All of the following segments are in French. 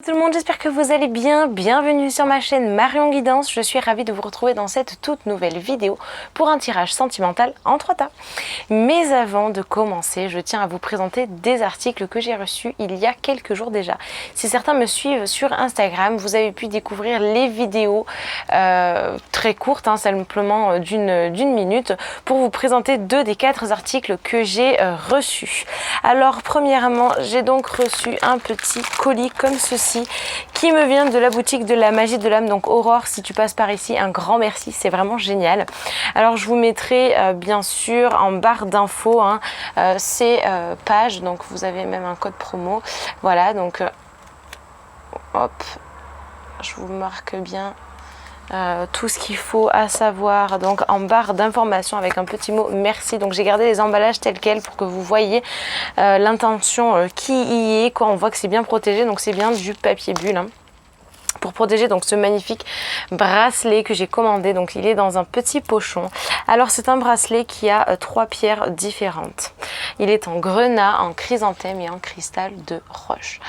Tout le monde, j'espère que vous allez bien. Bienvenue sur ma chaîne Marion Guidance. Je suis ravie de vous retrouver dans cette toute nouvelle vidéo pour un tirage sentimental en 3 tas. Mais avant de commencer, je tiens à vous présenter des articles que j'ai reçus il y a quelques jours déjà. Si certains me suivent sur Instagram, vous avez pu découvrir les vidéos très courtes, simplement d'une minute, pour vous présenter 2 des 4 articles que j'ai reçus. Alors premièrement, j'ai donc reçu un petit colis comme ceci, qui me vient de la boutique de la magie de l'âme. Donc Aurore, si tu passes par ici, un grand merci, c'est vraiment génial. Alors je vous mettrai bien sûr en barre d'infos ces pages, donc vous avez même un code promo. Voilà, donc hop, je vous marque bien tout ce qu'il faut à savoir donc en barre d'informations avec un petit mot merci. Donc j'ai gardé les emballages tels quels pour que vous voyez l'intention qui y est, quoi. On voit que c'est bien protégé, donc c'est bien du papier bulle pour protéger donc ce magnifique bracelet que j'ai commandé. Donc il est dans un petit pochon. Alors c'est un bracelet qui a 3 pierres différentes. Il est en grenat, en chrysanthème et en cristal de roche.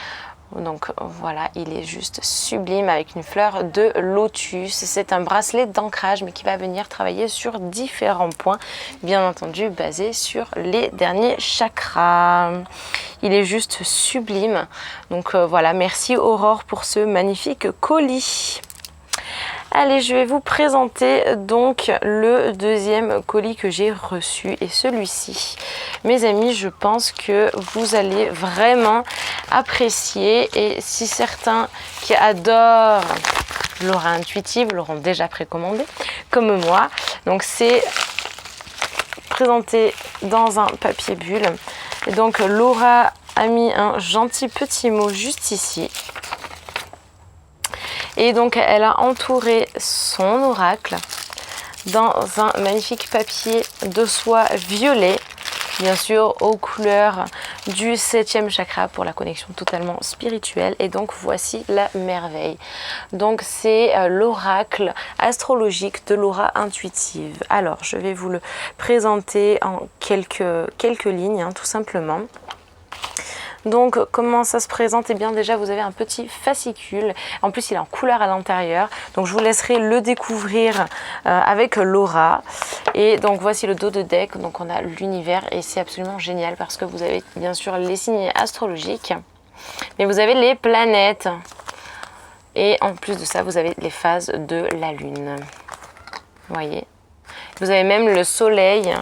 Donc voilà, il est juste sublime avec une fleur de lotus. C'est un bracelet d'ancrage mais qui va venir travailler sur différents points, bien entendu basé sur les derniers chakras. Il est juste sublime. Donc voilà, merci Aurore pour ce magnifique colis. Allez, je vais vous présenter donc le deuxième colis que j'ai reçu, et celui-ci, mes amis, je pense que vous allez vraiment apprécier, et si certains qui adorent l'aura intuitive l'auront déjà précommandé, comme moi, donc c'est présenté dans un papier bulle, et donc Laura a mis un gentil petit mot juste ici. Et donc elle a entouré son oracle dans un magnifique papier de soie violet, bien sûr aux couleurs du 7e chakra pour la connexion totalement spirituelle. Et donc voici la merveille. Donc c'est l'oracle astrologique de l'aura intuitive. Alors je vais vous le présenter en quelques lignes, tout simplement. Donc comment ça se présente? Eh bien déjà vous avez un petit fascicule, en plus il est en couleur à l'intérieur, donc je vous laisserai le découvrir avec Laura. Et donc voici le dos de deck, donc on a l'univers, et c'est absolument génial parce que vous avez bien sûr les signes astrologiques, mais vous avez les planètes, et en plus de ça vous avez les phases de la lune, vous voyez, vous avez même le soleil,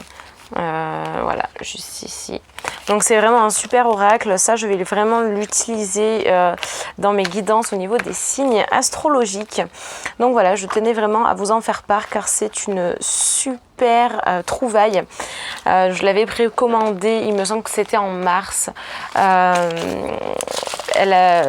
voilà, juste ici. Donc c'est vraiment un super oracle, ça je vais vraiment l'utiliser dans mes guidances au niveau des signes astrologiques. Donc voilà, je tenais vraiment à vous en faire part car c'est une super trouvaille. Je l'avais précommandé, il me semble que c'était en mars.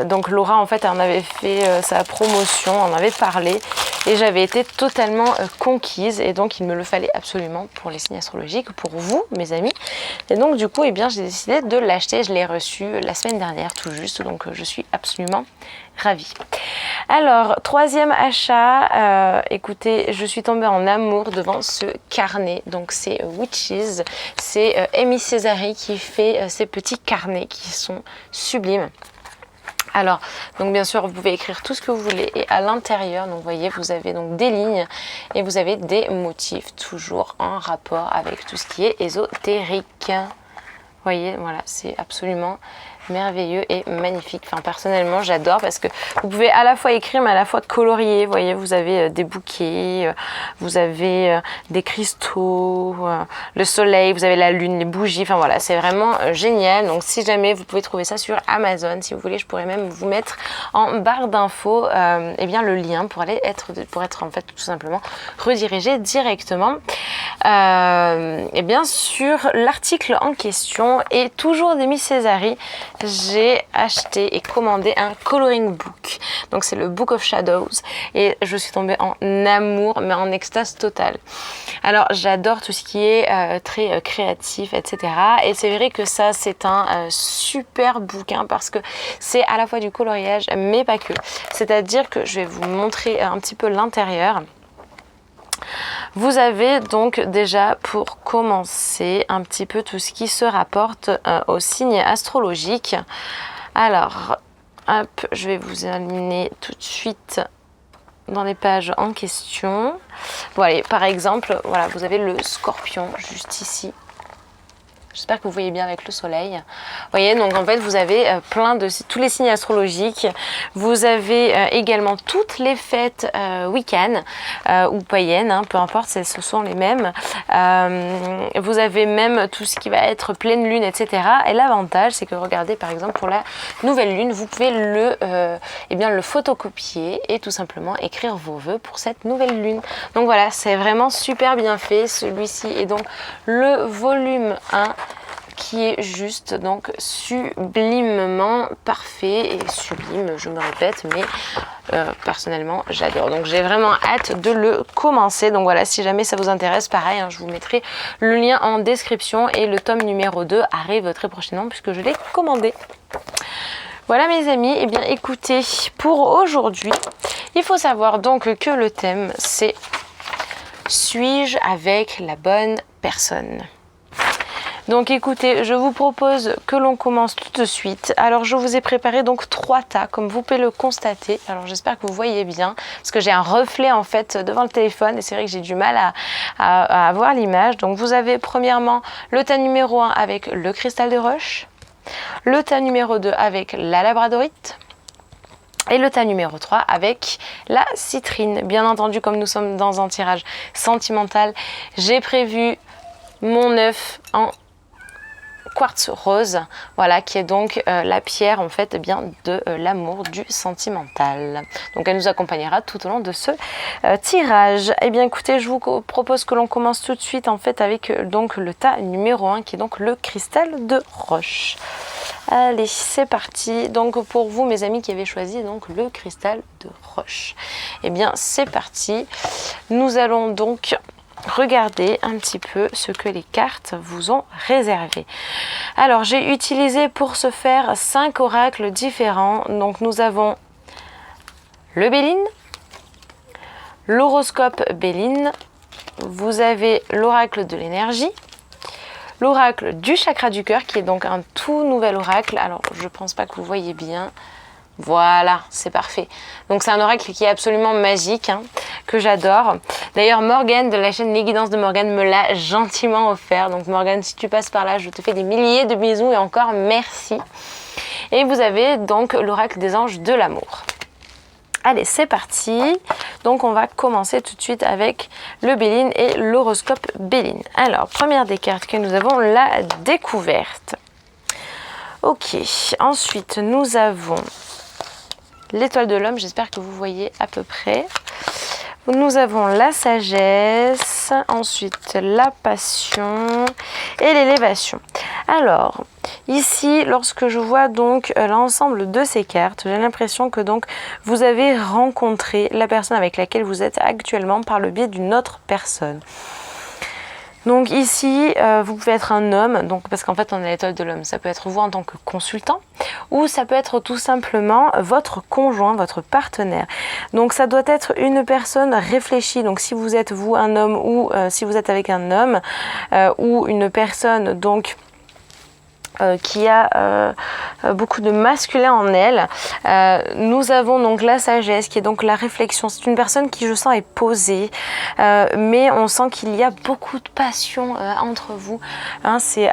Donc Laura en fait en avait fait sa promotion, en avait parlé, et j'avais été totalement conquise, et donc il me le fallait absolument pour les signes astrologiques, pour vous mes amis. Et donc du coup, eh bien, j'ai décidé de l'acheter. Je l'ai reçu la semaine dernière tout juste, donc je suis absolument ravie. Alors, 3e achat, écoutez, je suis tombée en amour devant ce carnet. Donc c'est Witches, c'est Amy Césari qui fait ces petits carnets qui sont sublimes. Alors, donc bien sûr, vous pouvez écrire tout ce que vous voulez, et à l'intérieur, donc vous voyez, vous avez donc des lignes et vous avez des motifs, toujours en rapport avec tout ce qui est ésotérique. Vous voyez, voilà, c'est absolument merveilleux et magnifique. Enfin, personnellement, j'adore parce que vous pouvez à la fois écrire mais à la fois colorier. Vous voyez, vous avez des bouquets, vous avez des cristaux, le soleil, vous avez la lune, les bougies. Enfin voilà, c'est vraiment génial. Donc si jamais vous pouvez trouver ça sur Amazon, si vous voulez, je pourrais même vous mettre en barre d'infos eh bien le lien pour être en fait tout simplement redirigé directement et bien sur l'article en question. Et toujours d'Amy Césari, j'ai acheté et commandé un coloring book. Donc c'est le Book of Shadows, et je suis tombée en amour, mais en extase totale. Alors j'adore tout ce qui est très créatif, etc. Et c'est vrai que ça c'est un super bouquin parce que c'est à la fois du coloriage mais pas que. C'est-à-dire que je vais vous montrer un petit peu l'intérieur. Vous avez donc déjà, pour commencer, un petit peu tout ce qui se rapporte aux signes astrologiques. Alors, hop, je vais vous amener tout de suite dans les pages en question. Voilà, par exemple, voilà, vous avez le Scorpion juste ici. J'espère que vous voyez bien avec le soleil. Vous voyez, donc en fait, vous avez plein de tous les signes astrologiques. Vous avez également toutes les fêtes wiccan ou païennes, hein, peu importe, ce sont les mêmes. Vous avez même tout ce qui va être pleine lune, etc. Et l'avantage, c'est que regardez, par exemple, pour la nouvelle lune, vous pouvez le photocopier et tout simplement écrire vos vœux pour cette nouvelle lune. Donc voilà, c'est vraiment super bien fait. Celui-ci est donc le volume 1. Qui est juste donc sublimement parfait et sublime, je me répète, mais personnellement j'adore. Donc j'ai vraiment hâte de le commencer. Donc voilà, si jamais ça vous intéresse, pareil, hein, je vous mettrai le lien en description et le tome numéro 2 arrive très prochainement puisque je l'ai commandé. Voilà mes amis, et bien écoutez, pour aujourd'hui, il faut savoir donc que le thème c'est « Suis-je avec la bonne personne ?» Donc écoutez, je vous propose que l'on commence tout de suite. Alors je vous ai préparé donc 3 tas, comme vous pouvez le constater. Alors j'espère que vous voyez bien, parce que j'ai un reflet en fait devant le téléphone et c'est vrai que j'ai du mal à avoir l'image. Donc vous avez premièrement le tas numéro 1 avec le cristal de roche, le tas numéro 2 avec la labradorite, et le tas numéro 3 avec la citrine. Bien entendu, comme nous sommes dans un tirage sentimental, j'ai prévu mon œuf en quartz rose, voilà, qui est donc la pierre en fait bien de l'amour, du sentimental. Donc elle nous accompagnera tout au long de ce tirage. Et bien écoutez, je vous propose que l'on commence tout de suite en fait avec donc le tas numéro 1 qui est donc le cristal de roche. Allez, c'est parti. Donc pour vous mes amis qui avez choisi donc le cristal de roche, et bien c'est parti. Nous allons donc regardez un petit peu ce que les cartes vous ont réservé. Alors j'ai utilisé pour ce faire 5 oracles différents. Donc nous avons le Béline, l'horoscope Béline, vous avez l'oracle de l'énergie, l'oracle du chakra du cœur qui est donc un tout nouvel oracle. Alors je pense pas que vous voyez bien. Voilà, c'est parfait. Donc c'est un oracle qui est absolument magique, hein, que j'adore. D'ailleurs Morgane de la chaîne Les Guidances de Morgane me l'a gentiment offert. Donc Morgane, si tu passes par là, je te fais des milliers de bisous et encore merci. Et vous avez donc l'oracle des anges de l'amour. Allez, c'est parti. Donc on va commencer tout de suite avec le Béline et l'horoscope Béline. Alors, première des cartes que nous avons, la découverte. Ok, ensuite nous avons l'étoile de l'homme, j'espère que vous voyez à peu près. Nous avons la sagesse, ensuite la passion et l'élévation. Alors, ici, lorsque je vois donc l'ensemble de ces cartes, j'ai l'impression que donc vous avez rencontré la personne avec laquelle vous êtes actuellement par le biais d'une autre personne. Donc ici, vous pouvez être un homme, donc parce qu'en fait on a l'étoile de l'homme, ça peut être vous en tant que consultant, ou ça peut être tout simplement votre conjoint, votre partenaire. Donc ça doit être une personne réfléchie, donc si vous êtes vous un homme ou si vous êtes avec un homme, ou une personne donc qui a beaucoup de masculin en elle. Nous avons donc la sagesse qui est donc la réflexion. C'est une personne qui je sens est posée, mais on sent qu'il y a beaucoup de passion entre vous. Hein, c'est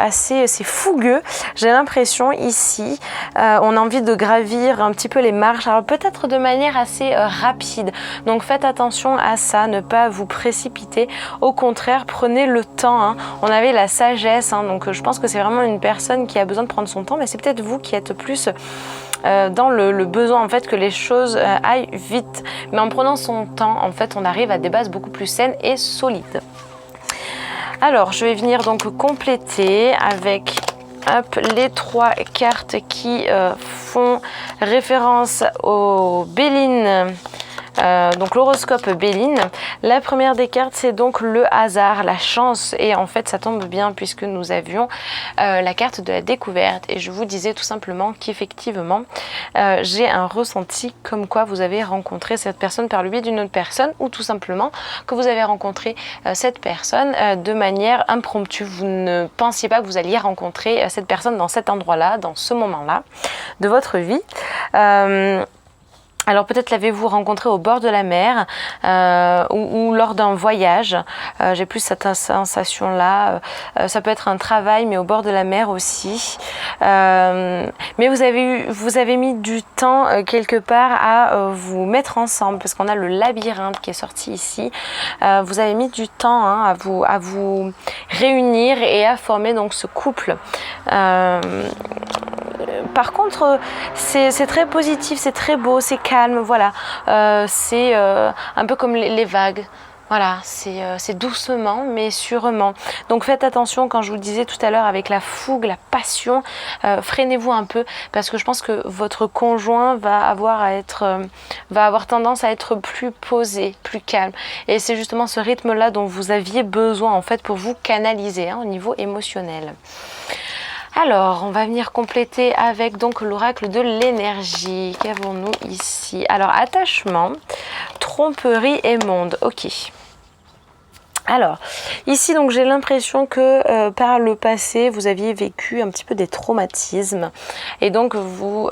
fougueux. J'ai l'impression ici, on a envie de gravir un petit peu les marches, alors peut-être de manière assez rapide. Donc faites attention à ça, ne pas vous précipiter. Au contraire, prenez le temps. Hein. On avait la sagesse, hein, donc je pense que c'est vraiment une personne qui a besoin de prendre son temps, mais c'est peut-être vous qui êtes plus dans le besoin en fait que les choses aillent vite. Mais en prenant son temps, en fait, on arrive à des bases beaucoup plus saines et solides. Alors, je vais venir donc compléter avec les 3 cartes qui font référence au Béline, Donc l'horoscope Béline. La première des cartes, c'est donc le hasard, la chance. Et en fait, ça tombe bien puisque nous avions la carte de la découverte. Et je vous disais tout simplement qu'effectivement, j'ai un ressenti comme quoi vous avez rencontré cette personne par le biais d'une autre personne, ou tout simplement que vous avez rencontré cette personne de manière impromptue. Vous ne pensiez pas que vous alliez rencontrer cette personne dans cet endroit-là, dans ce moment-là de votre vie. Alors peut-être l'avez-vous rencontré au bord de la mer ou lors d'un voyage. J'ai plus cette sensation-là. Ça peut être un travail, mais au bord de la mer aussi. Mais vous avez mis du temps quelque part à vous mettre ensemble, parce qu'on a le labyrinthe qui est sorti ici. Vous avez mis du temps à vous réunir et à former donc ce couple. Par contre, c'est très positif, c'est très beau, c'est calme, voilà. C'est un peu comme les vagues. Voilà, c'est doucement mais sûrement. Donc faites attention, quand je vous disais tout à l'heure avec la fougue, la passion, freinez-vous un peu, parce que je pense que votre conjoint va avoir tendance à être plus posé, plus calme. Et c'est justement ce rythme-là dont vous aviez besoin en fait pour vous canaliser au niveau émotionnel. Alors, on va venir compléter avec donc l'oracle de l'énergie. Qu'avons-nous ici? Alors, attachement, tromperie et monde. Ok. Alors, ici, donc, j'ai l'impression que par le passé, vous aviez vécu un petit peu des traumatismes. Et donc, vous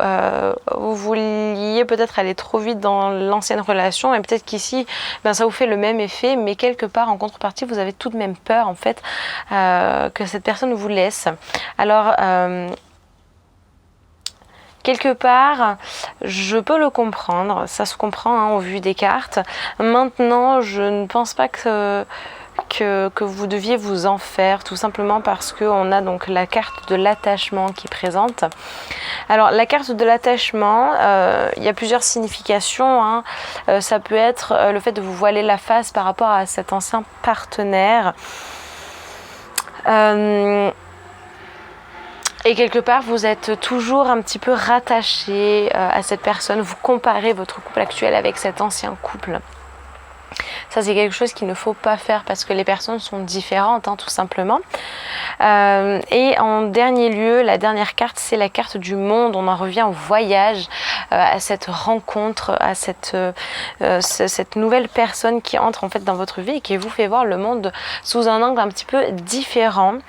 vouliez peut-être aller trop vite dans l'ancienne relation. Et peut-être qu'ici, ça vous fait le même effet. Mais quelque part, en contrepartie, vous avez tout de même peur, en fait, que cette personne vous laisse. Alors... quelque part, je peux le comprendre, ça se comprend au vu des cartes. Maintenant, je ne pense pas que vous deviez vous en faire, tout simplement parce qu'on a donc la carte de l'attachement qui est présente. Alors la carte de l'attachement, il y a plusieurs significations. Ça peut être le fait de vous voiler la face par rapport à cet ancien partenaire. Et quelque part, vous êtes toujours un petit peu rattaché à cette personne. Vous comparez votre couple actuel avec cet ancien couple. Ça, c'est quelque chose qu'il ne faut pas faire parce que les personnes sont différentes, tout simplement. Et en dernier lieu, la dernière carte, c'est la carte du monde. On en revient au voyage, à cette rencontre, à cette nouvelle personne qui entre en fait dans votre vie et qui vous fait voir le monde sous un angle un petit peu différent.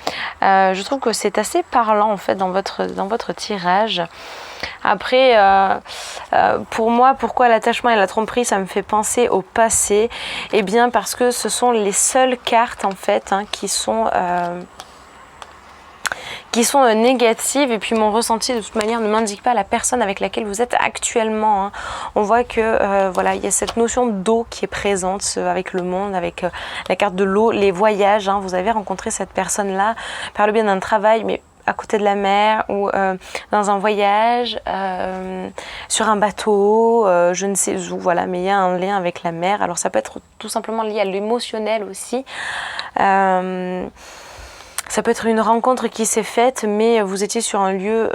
Je trouve que c'est assez parlant en fait dans votre tirage. Après, pour moi, pourquoi l'attachement et la tromperie, ça me fait penser au passé? Eh bien, parce que ce sont les seules cartes, en fait, qui sont négatives. Et puis, mon ressenti, de toute manière, ne m'indique pas la personne avec laquelle vous êtes actuellement. On voit que, voilà, il y a cette notion d'eau qui est présente avec le monde, avec la carte de l'eau, les voyages. Vous avez rencontré cette personne-là par le biais d'un travail, mais à côté de la mer ou dans un voyage, sur un bateau, je ne sais où, voilà, mais il y a un lien avec la mer. Alors ça peut être tout simplement lié à l'émotionnel aussi. Ça peut être une rencontre qui s'est faite, mais vous étiez sur un lieu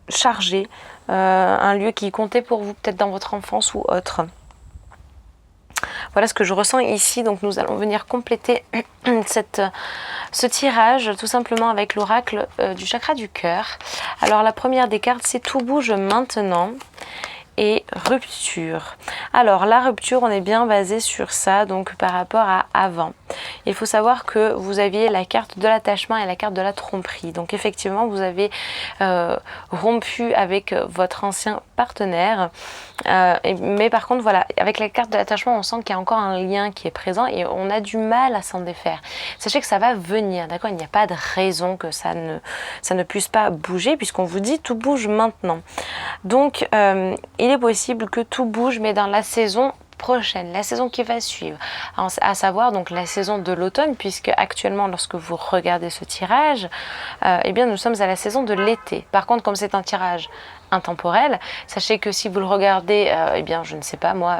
chargé, un lieu qui comptait pour vous peut-être dans votre enfance ou autre. Voilà ce que je ressens ici, donc nous allons venir compléter ce tirage tout simplement avec l'oracle du chakra du cœur. Alors la première des cartes, c'est tout bouge maintenant et rupture. Alors la rupture, on est bien basé sur ça, donc par rapport à avant. Il faut savoir que vous aviez la carte de l'attachement et la carte de la tromperie. Donc effectivement, vous avez rompu avec votre ancien partenaire. Mais par contre, voilà, avec la carte de l'attachement, on sent qu'il y a encore un lien qui est présent et on a du mal à s'en défaire. Sachez que ça va venir, d'accord? Il n'y a pas de raison que ça ne puisse pas bouger, puisqu'on vous dit tout bouge maintenant. Donc, il est possible que tout bouge, mais dans la saison prochaine, la saison qui va suivre, à savoir donc la saison de l'automne, puisque actuellement lorsque vous regardez ce tirage, eh bien nous sommes à la saison de l'été. Par contre, comme c'est un tirage intemporel, sachez que si vous le regardez, eh bien je ne sais pas moi,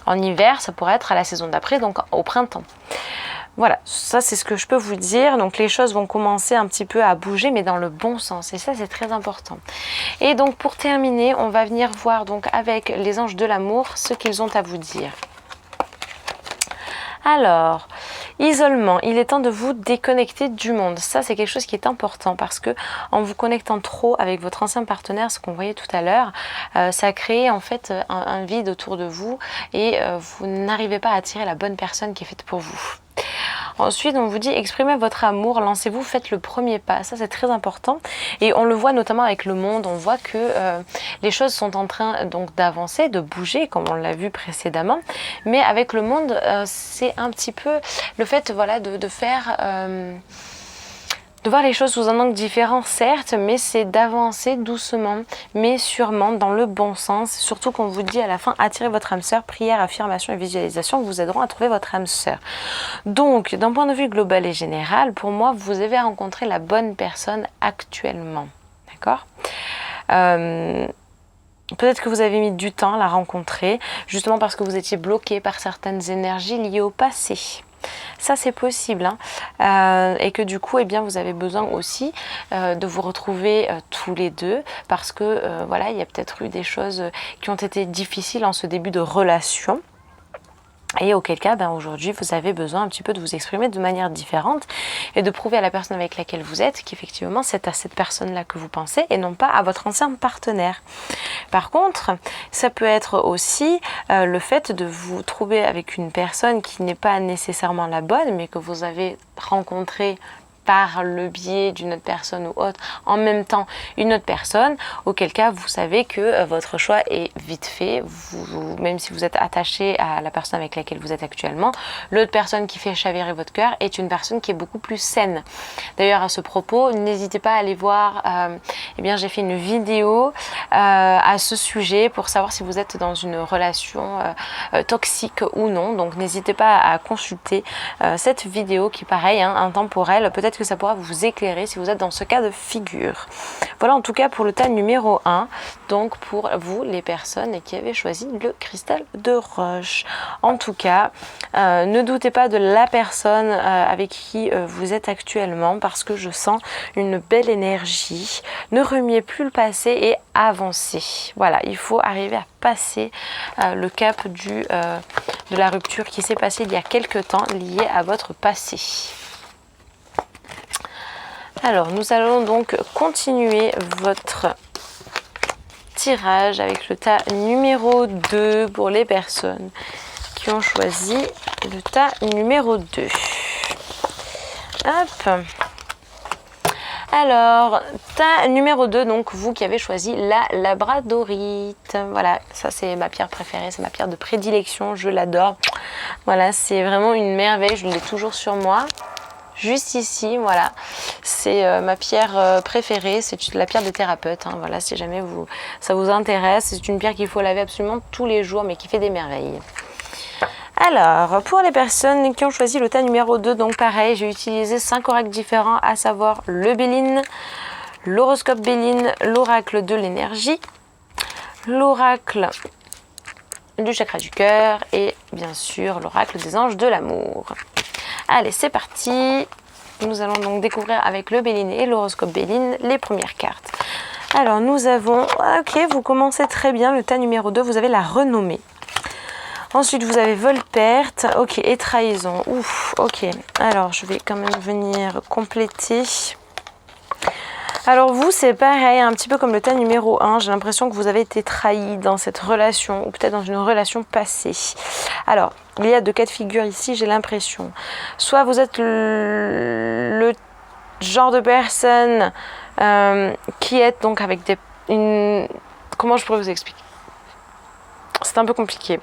en hiver, ça pourrait être à la saison d'après, donc au printemps. Voilà, ça c'est ce que je peux vous dire. Donc les choses vont commencer un petit peu à bouger, mais dans le bon sens. Et ça c'est très important. Et donc pour terminer, on va venir voir donc avec les anges de l'amour ce qu'ils ont à vous dire. Alors, isolement, il est temps de vous déconnecter du monde. Ça, c'est quelque chose qui est important parce que en vous connectant trop avec votre ancien partenaire, ce qu'on voyait tout à l'heure, ça crée en fait un vide autour de vous et vous n'arrivez pas à attirer la bonne personne qui est faite pour vous. Ensuite, on vous dit exprimez votre amour, lancez-vous, faites le premier pas. Ça, c'est très important. Et on le voit notamment avec le monde. On voit que les choses sont en train donc d'avancer, de bouger, comme on l'a vu précédemment. Mais avec le monde, c'est un petit peu le fait voilà, de faire... de voir les choses sous un angle différent, certes, mais c'est d'avancer doucement, mais sûrement dans le bon sens. Surtout qu'on vous dit à la fin, attirez votre âme sœur, prière, affirmation et visualisation vous aideront à trouver votre âme sœur. Donc, d'un point de vue global et général, pour moi, vous avez rencontré la bonne personne actuellement. D'accord ? Peut-être que vous avez mis du temps à la rencontrer, justement parce que vous étiez bloqué par certaines énergies liées au passé. Ça c'est possible et que du coup eh bien, vous avez besoin aussi de vous retrouver tous les deux parce que voilà, il y a peut-être eu des choses qui ont été difficiles en ce début de relation. Et auquel cas, ben aujourd'hui, vous avez besoin un petit peu de vous exprimer de manière différente et de prouver à la personne avec laquelle vous êtes qu'effectivement c'est à cette personne-là que vous pensez et non pas à votre ancien partenaire. Par contre, ça peut être aussi le fait de vous trouver avec une personne qui n'est pas nécessairement la bonne, mais que vous avez rencontrée par le biais d'une autre personne ou autre, en même temps une autre personne, auquel cas vous savez que votre choix est vite fait, même si vous êtes attaché à la personne avec laquelle vous êtes actuellement, l'autre personne qui fait chavirer votre cœur est une personne qui est beaucoup plus saine. D'ailleurs à ce propos, n'hésitez pas à aller voir, eh bien j'ai fait une vidéo à ce sujet pour savoir si vous êtes dans une relation toxique ou non, donc n'hésitez pas à consulter cette vidéo qui est pareil, intemporelle, peut-être que ça pourra vous éclairer si vous êtes dans ce cas de figure. Voilà en tout cas pour le tas numéro 1, donc pour vous les personnes qui avaient choisi le cristal de roche. En tout cas, ne doutez pas de la personne avec qui vous êtes actuellement parce que je sens une belle énergie. Ne remuez plus le passé et avancez. Voilà, il faut arriver à passer le cap de la rupture qui s'est passée il y a quelques temps liée à votre passé. Alors, nous allons donc continuer votre tirage avec le tas numéro 2 pour les personnes qui ont choisi le tas numéro 2. Hop. Alors, tas numéro 2, donc vous qui avez choisi la labradorite. Voilà, ça c'est ma pierre préférée, c'est ma pierre de prédilection, je l'adore. Voilà, c'est vraiment une merveille, je l'ai toujours sur moi. Juste ici, voilà, c'est ma pierre préférée, c'est la pierre des thérapeutes, voilà, si jamais ça vous intéresse, c'est une pierre qu'il faut laver absolument tous les jours, mais qui fait des merveilles. Alors, pour les personnes qui ont choisi le tas numéro 2, donc pareil, j'ai utilisé 5 oracles différents, à savoir le Béline, l'horoscope Béline, l'oracle de l'énergie, l'oracle du chakra du cœur et bien sûr l'oracle des anges de l'amour. Allez, c'est parti. Nous allons donc découvrir avec le Béline et l'horoscope Béline les premières cartes. Alors, nous avons... Ok, vous commencez très bien. Le tas numéro 2, vous avez la renommée. Ensuite, vous avez vol-perte. Ok, et trahison. Ouf, ok. Alors, je vais quand même venir compléter. Alors vous, c'est pareil, un petit peu comme le tas numéro 1, j'ai l'impression que vous avez été trahi dans cette relation, ou peut-être dans une relation passée. Alors, il y a deux cas de figure ici, j'ai l'impression. Soit vous êtes le genre de personne qui est donc avec comment je pourrais vous expliquer ? C'est un peu compliqué.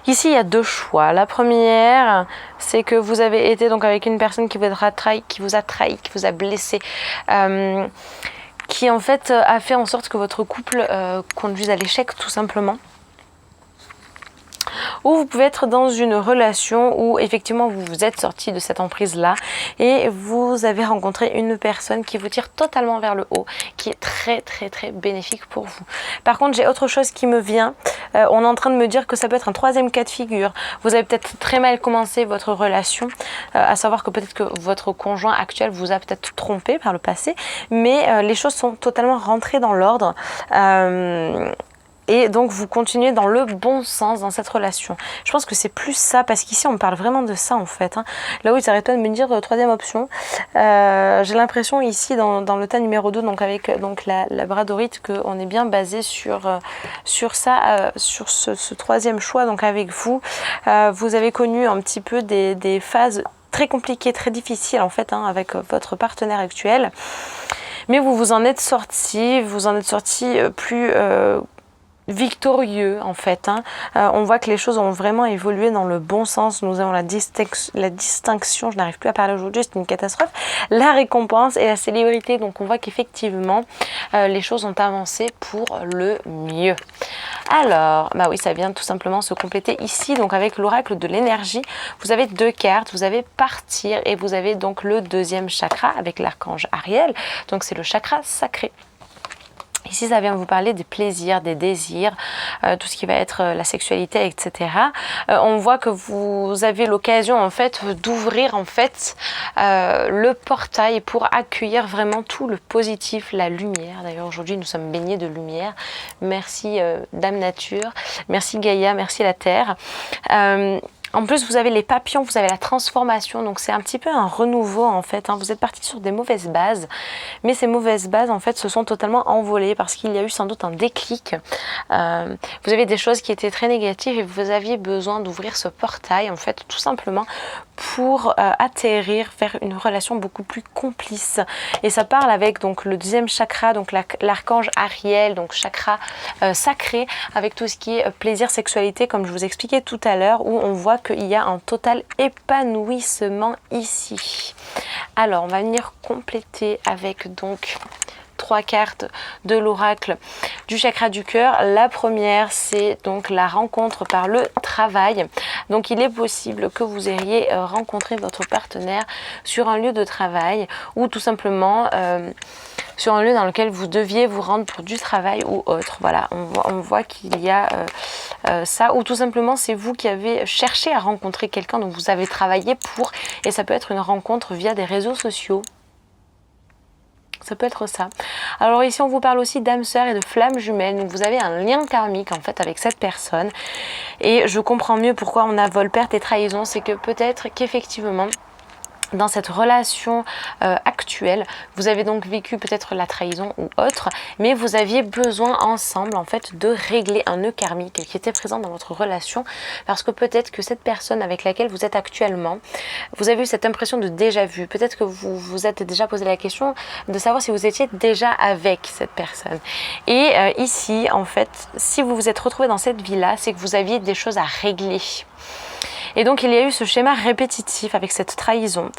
Ici, il y a deux choix. La première, c'est que vous avez été donc avec une personne qui vous a trahi, qui vous a blessé, qui en fait a fait en sorte que votre couple conduise à l'échec tout simplement. Ou vous pouvez être dans une relation où effectivement vous vous êtes sorti de cette emprise-là et vous avez rencontré une personne qui vous tire totalement vers le haut, qui est très très très bénéfique pour vous. Par contre, j'ai autre chose qui me vient. On est en train de me dire que ça peut être un troisième cas de figure. Vous avez peut-être très mal commencé votre relation, à savoir que peut-être que votre conjoint actuel vous a peut-être trompé par le passé, mais les choses sont totalement rentrées dans l'ordre. Et donc vous continuez dans le bon sens dans cette relation. Je pense que c'est plus ça, parce qu'ici on parle vraiment de ça en fait. Là où ils n'arrêtent pas de me dire troisième option, j'ai l'impression ici dans le tas numéro 2, donc avec donc la labradorite, qu'on est bien basé sur ça, sur ce troisième choix. Donc avec vous, vous avez connu un petit peu des phases très compliquées, très difficiles en fait avec votre partenaire actuel. Mais vous vous en êtes sorti, plus victorieux en fait. On voit que les choses ont vraiment évolué dans le bon sens. Nous avons la distinction, je n'arrive plus à parler aujourd'hui, c'est une catastrophe, la récompense et la célébrité. Donc on voit qu'effectivement les choses ont avancé pour le mieux. Alors, bah oui, ça vient tout simplement se compléter ici, donc avec l'oracle de l'énergie. Vous avez 2 cartes, vous avez partir et vous avez donc le deuxième chakra avec l'archange Ariel, donc c'est le chakra sacré. Ici, ça vient vous parler des plaisirs, des désirs, tout ce qui va être la sexualité, etc. On voit que vous avez l'occasion en fait d'ouvrir en fait le portail pour accueillir vraiment tout le positif, la lumière. D'ailleurs, aujourd'hui, nous sommes baignés de lumière. Merci Dame Nature, merci Gaïa, merci la Terre. En plus, vous avez les papillons, vous avez la transformation, donc c'est un petit peu un renouveau en fait. Vous êtes parti sur des mauvaises bases, mais ces mauvaises bases en fait se sont totalement envolées parce qu'il y a eu sans doute un déclic. Vous avez des choses qui étaient très négatives et vous aviez besoin d'ouvrir ce portail en fait tout simplement pour atterrir vers une relation beaucoup plus complice. Et ça parle avec donc le deuxième chakra, donc l'archange Ariel, donc chakra sacré, avec tout ce qui est plaisir, sexualité, comme je vous expliquais tout à l'heure, où on voit qu'il y a un total épanouissement ici. Alors on va venir compléter avec donc 3 cartes de l'oracle du chakra du cœur. La première, c'est donc la rencontre par le travail. Donc il est possible que vous ayez rencontré votre partenaire sur un lieu de travail ou tout simplement sur un lieu dans lequel vous deviez vous rendre pour du travail ou autre. Voilà, on voit qu'il y a ça, ou tout simplement c'est vous qui avez cherché à rencontrer quelqu'un, donc vous avez travaillé pour, et ça peut être une rencontre via des réseaux sociaux. Ça peut être ça. Alors ici on vous parle aussi d'âme sœur et de flamme jumelle. Donc vous avez un lien karmique en fait avec cette personne. Et je comprends mieux pourquoi on a vol, perte et trahison. C'est que peut-être qu'effectivement dans cette relation actuelle, vous avez donc vécu peut-être la trahison ou autre, mais vous aviez besoin ensemble en fait de régler un nœud karmique qui était présent dans votre relation, parce que peut-être que cette personne avec laquelle vous êtes actuellement, vous avez eu cette impression de déjà vu. Peut-être que vous vous êtes déjà posé la question de savoir si vous étiez déjà avec cette personne. Et ici, en fait, si vous vous êtes retrouvé dans cette vie-là, c'est que vous aviez des choses à régler. Et donc il y a eu ce schéma répétitif avec cette trahison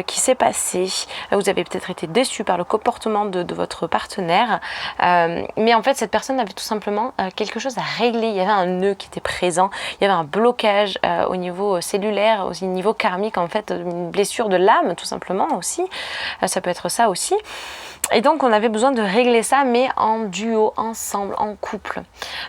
qui s'est passée. Vous avez peut-être été déçu par le comportement de votre partenaire, mais en fait cette personne avait tout simplement quelque chose à régler. Il y avait un nœud qui était présent, il y avait un blocage au niveau cellulaire, au niveau karmique, en fait une blessure de l'âme tout simplement aussi. Ça peut être ça aussi. Et donc on avait besoin de régler ça, mais en duo, ensemble, en couple.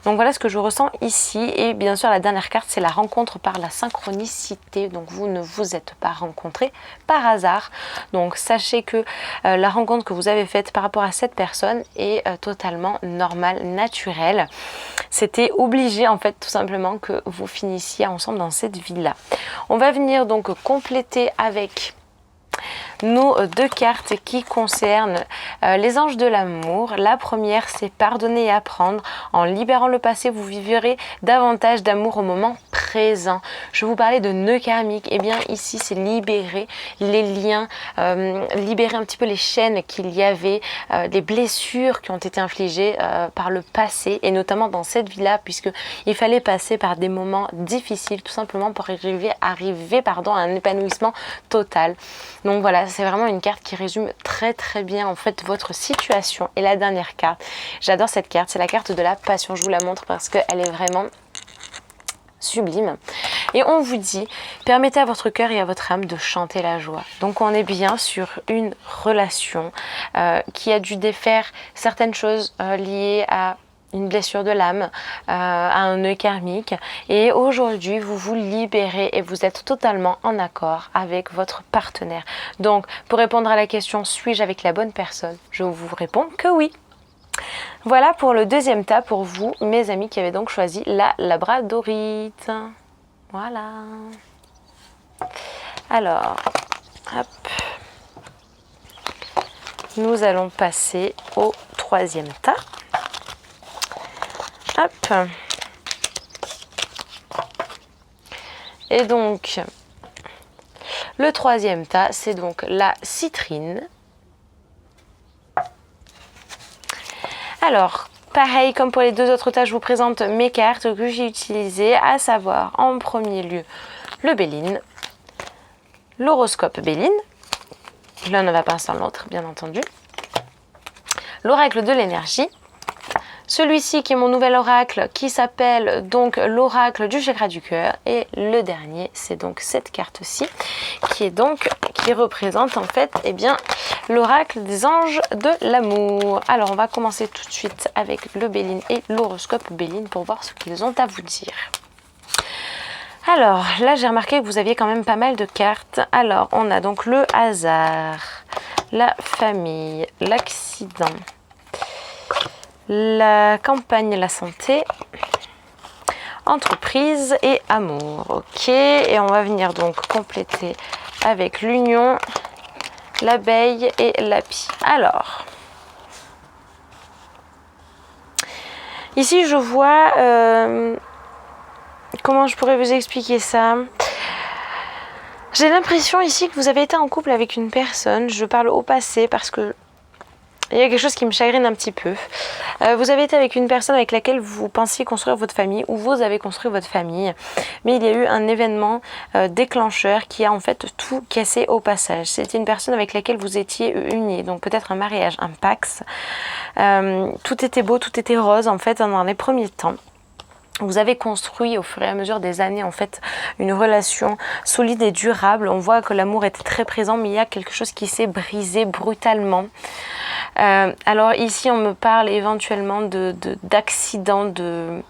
Donc voilà ce que je ressens ici. Et bien sûr la dernière carte, c'est la rencontre par la synchronicité. Donc vous ne vous êtes pas rencontrés par hasard. Donc sachez que la rencontre que vous avez faite par rapport à cette personne est totalement normale, naturelle. C'était obligé en fait tout simplement que vous finissiez ensemble dans cette vie-là. On va venir donc compléter avec nos 2 cartes qui concernent les anges de l'amour. La première, c'est pardonner et apprendre. En libérant le passé, vous vivrez davantage d'amour au moment présent. Je vous parlais de nœud karmique. Et bien ici, c'est libérer les liens, libérer un petit peu les chaînes qu'il y avait, les blessures qui ont été infligées par le passé, et notamment dans cette vie-là, puisqu'il fallait passer par des moments difficiles tout simplement pour arriver à un épanouissement total. Donc voilà, c'est vraiment une carte qui résume très très bien en fait votre situation. Et la dernière carte, j'adore cette carte, c'est la carte de la passion. Je vous la montre parce qu'elle est vraiment sublime. Et on vous dit, permettez à votre cœur et à votre âme de chanter la joie. Donc on est bien sur une relation qui a dû défaire certaines choses liées à une blessure de l'âme, un nœud karmique. Et aujourd'hui, vous vous libérez et vous êtes totalement en accord avec votre partenaire. Donc, pour répondre à la question, suis-je avec la bonne personne? Je vous réponds que oui. Voilà pour le deuxième tas pour vous, mes amis qui avaient donc choisi la labradorite. Voilà. Alors, hop. Nous allons passer au troisième tas. Hop. Et donc, le troisième tas, c'est donc la citrine. Alors, pareil comme pour les deux autres tas, je vous présente mes cartes que j'ai utilisées, à savoir en premier lieu le Béline, l'horoscope Béline, l'un ne va pas sans l'autre bien entendu, l'oracle de l'énergie, celui-ci qui est mon nouvel oracle qui s'appelle donc l'oracle du chakra du cœur, et le dernier c'est donc cette carte-ci qui représente en fait l'oracle des anges de l'amour. Alors on va commencer tout de suite avec le Béline et l'horoscope Béline pour voir ce qu'ils ont à vous dire. Alors là j'ai remarqué que vous aviez quand même pas mal de cartes. Alors on a donc le hasard, la famille, l'accident, la campagne, la santé, entreprise et amour. Ok, et on va venir donc compléter avec l'union, l'abeille et l'api. Alors, ici je vois, comment je pourrais vous expliquer ça? J'ai l'impression ici que vous avez été en couple avec une personne, je parle au passé parce que il y a quelque chose qui me chagrine un petit peu. Vous avez été avec une personne avec laquelle vous pensiez construire votre famille, ou vous avez construit votre famille, mais il y a eu un événement déclencheur qui a en fait tout cassé au passage. C'était une personne avec laquelle vous étiez unis, donc peut-être un mariage, un pax. Tout était beau, tout était rose en fait dans les premiers temps. Vous avez construit au fur et à mesure des années en fait une relation solide et durable. On voit que l'amour était très présent, mais il y a quelque chose qui s'est brisé brutalement. Alors ici on me parle éventuellement d'accident, de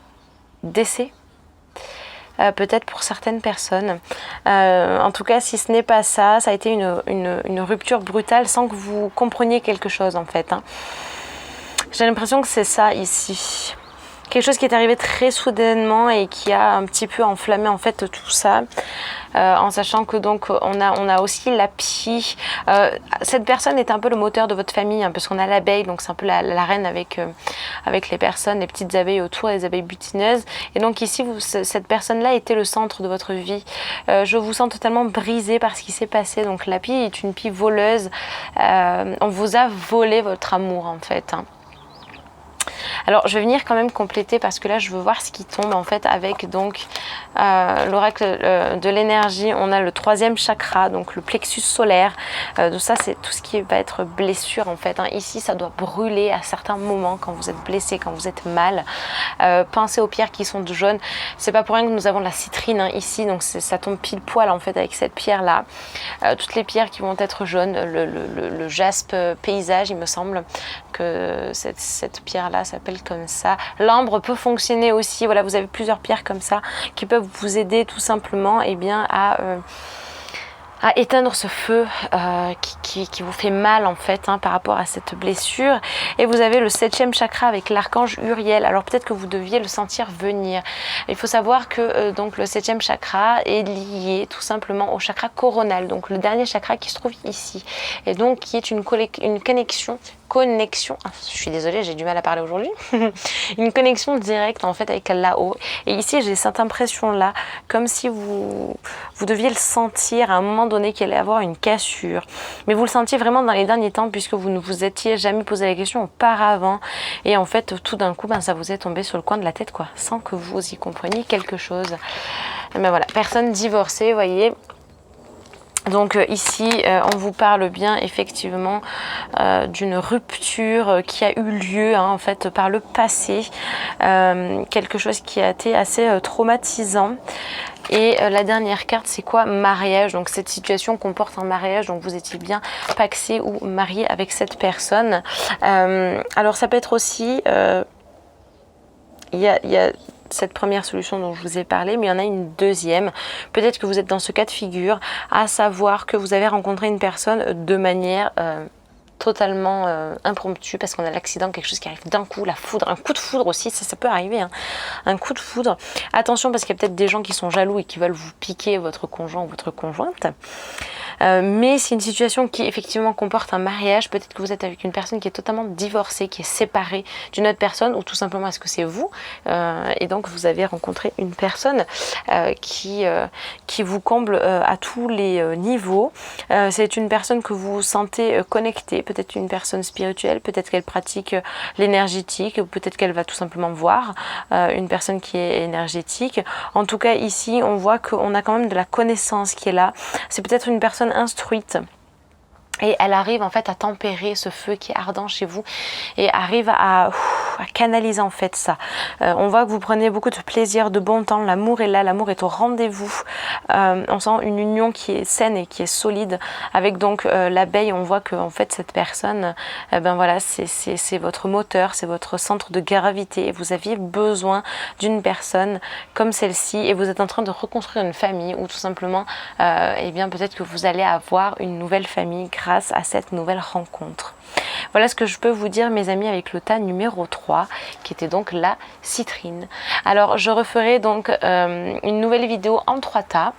décès. Peut-être pour certaines personnes. En tout cas, si ce n'est pas ça, ça a été une rupture brutale sans que vous compreniez quelque chose en fait. J'ai l'impression que c'est ça ici. Quelque chose qui est arrivé très soudainement et qui a un petit peu enflammé en fait tout ça, en sachant que donc on a aussi l'api. Cette personne est un peu le moteur de votre famille, parce qu'on a l'abeille, donc c'est un peu la reine avec les personnes, les petites abeilles autour, les abeilles butineuses. Et donc ici, cette personne-là était le centre de votre vie. Je vous sens totalement brisée par ce qui s'est passé. Donc l'api est une pie voleuse. On vous a volé votre amour en fait. Alors je vais venir quand même compléter parce que là je veux voir ce qui tombe en fait avec donc l'oracle de l'énergie. On a le troisième chakra, donc le plexus solaire. Donc ça c'est tout ce qui va être blessure en fait. Ici ça doit brûler à certains moments quand vous êtes blessé, quand vous êtes mal. Pensez aux pierres qui sont jaunes. C'est pas pour rien que nous avons la citrine ici, donc ça tombe pile poil en fait avec cette pierre là. Toutes les pierres qui vont être jaunes, le jaspe paysage, il me semble que cette pierre là s'appelle comme ça. L'ambre peut fonctionner aussi. Voilà, vous avez plusieurs pierres comme ça qui peuvent vous aider tout simplement à éteindre ce feu qui vous fait mal en fait par rapport à cette blessure. Et vous avez le 7e chakra avec l'archange Uriel. Alors peut-être que vous deviez le sentir venir. Il faut savoir que donc le 7e chakra est lié tout simplement au chakra coronal, donc le dernier chakra qui se trouve ici, et donc qui est une connexion, je suis désolée, j'ai du mal à parler aujourd'hui, une connexion directe en fait avec là-haut. Et ici j'ai cette impression là, comme si vous deviez le sentir à un moment donné qu'il allait avoir une cassure, mais vous le sentiez vraiment dans les derniers temps puisque vous ne vous étiez jamais posé la question auparavant, et en fait tout d'un coup ça vous est tombé sur le coin de la tête quoi, sans que vous y compreniez quelque chose. Mais voilà, personne divorcée, vous voyez. Donc ici, on vous parle bien effectivement d'une rupture qui a eu lieu en fait par le passé, quelque chose qui a été assez traumatisant. Et la dernière carte, c'est quoi? Mariage. Donc cette situation comporte un mariage, donc vous étiez bien paxé ou marié avec cette personne. Alors ça peut être aussi il y a cette première solution dont je vous ai parlé, mais il y en a une deuxième. Peut-être que vous êtes dans ce cas de figure, à savoir que vous avez rencontré une personne de manière totalement impromptue, parce qu'on a l'accident, quelque chose qui arrive d'un coup, la foudre, un coup de foudre aussi, ça peut arriver, hein. Un coup de foudre. Attention, parce qu'il y a peut-être des gens qui sont jaloux et qui veulent vous piquer votre conjoint ou votre conjointe. Mais c'est une situation qui effectivement comporte un mariage. Peut-être que vous êtes avec une personne qui est totalement divorcée, qui est séparée d'une autre personne, ou tout simplement est-ce que c'est vous et donc vous avez rencontré une personne qui vous comble à tous les niveaux. C'est une personne que vous sentez connectée, peut-être une personne spirituelle, peut-être qu'elle pratique l'énergétique, ou peut-être qu'elle va tout simplement voir une personne qui est énergétique. En tout cas ici on voit qu'on a quand même de la connaissance qui est là. C'est peut-être une personne instruite et elle arrive en fait à tempérer ce feu qui est ardent chez vous et arrive à canaliser en fait ça. On voit que vous prenez beaucoup de plaisir, de bon temps, l'amour est là, l'amour est au rendez-vous. On sent une union qui est saine et qui est solide avec donc l'abeille. On voit que en fait cette personne, ben voilà, c'est votre moteur, c'est votre centre de gravité et vous aviez besoin d'une personne comme celle-ci et vous êtes en train de reconstruire une famille ou tout simplement eh bien peut-être que vous allez avoir une nouvelle famille grâce à cette nouvelle rencontre. Voilà ce que je peux vous dire mes amis avec le tas numéro 3 qui était donc la citrine. Alors je referai donc une nouvelle vidéo en 3 tas.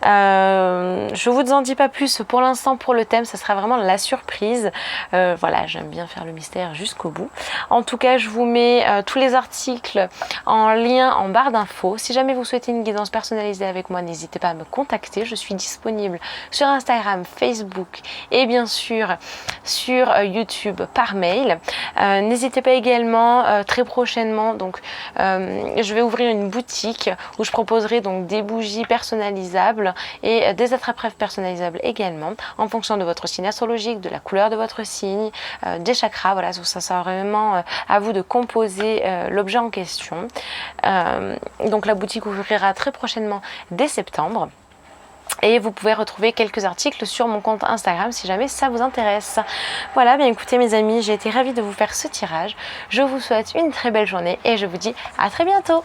Je vous en dis pas plus pour l'instant pour le thème, ça sera vraiment la surprise. Voilà, j'aime bien faire le mystère jusqu'au bout. En tout cas je vous mets tous les articles en lien en barre d'infos. Si jamais vous souhaitez une guidance personnalisée avec moi, n'hésitez pas à me contacter. Je suis disponible sur Instagram, Facebook et bien sûr sur YouTube par mail. N'hésitez pas également très prochainement, donc je vais ouvrir une boutique où je proposerai donc des bougies personnalisables et des attrape-rêves personnalisables également en fonction de votre signe astrologique, de la couleur de votre signe, des chakras. Voilà, ça sera vraiment à vous de composer l'objet en question. Donc la boutique ouvrira très prochainement dès septembre. Et vous pouvez retrouver quelques articles sur mon compte Instagram si jamais ça vous intéresse. Voilà, bien écoutez mes amis, j'ai été ravie de vous faire ce tirage. Je vous souhaite une très belle journée et je vous dis à très bientôt.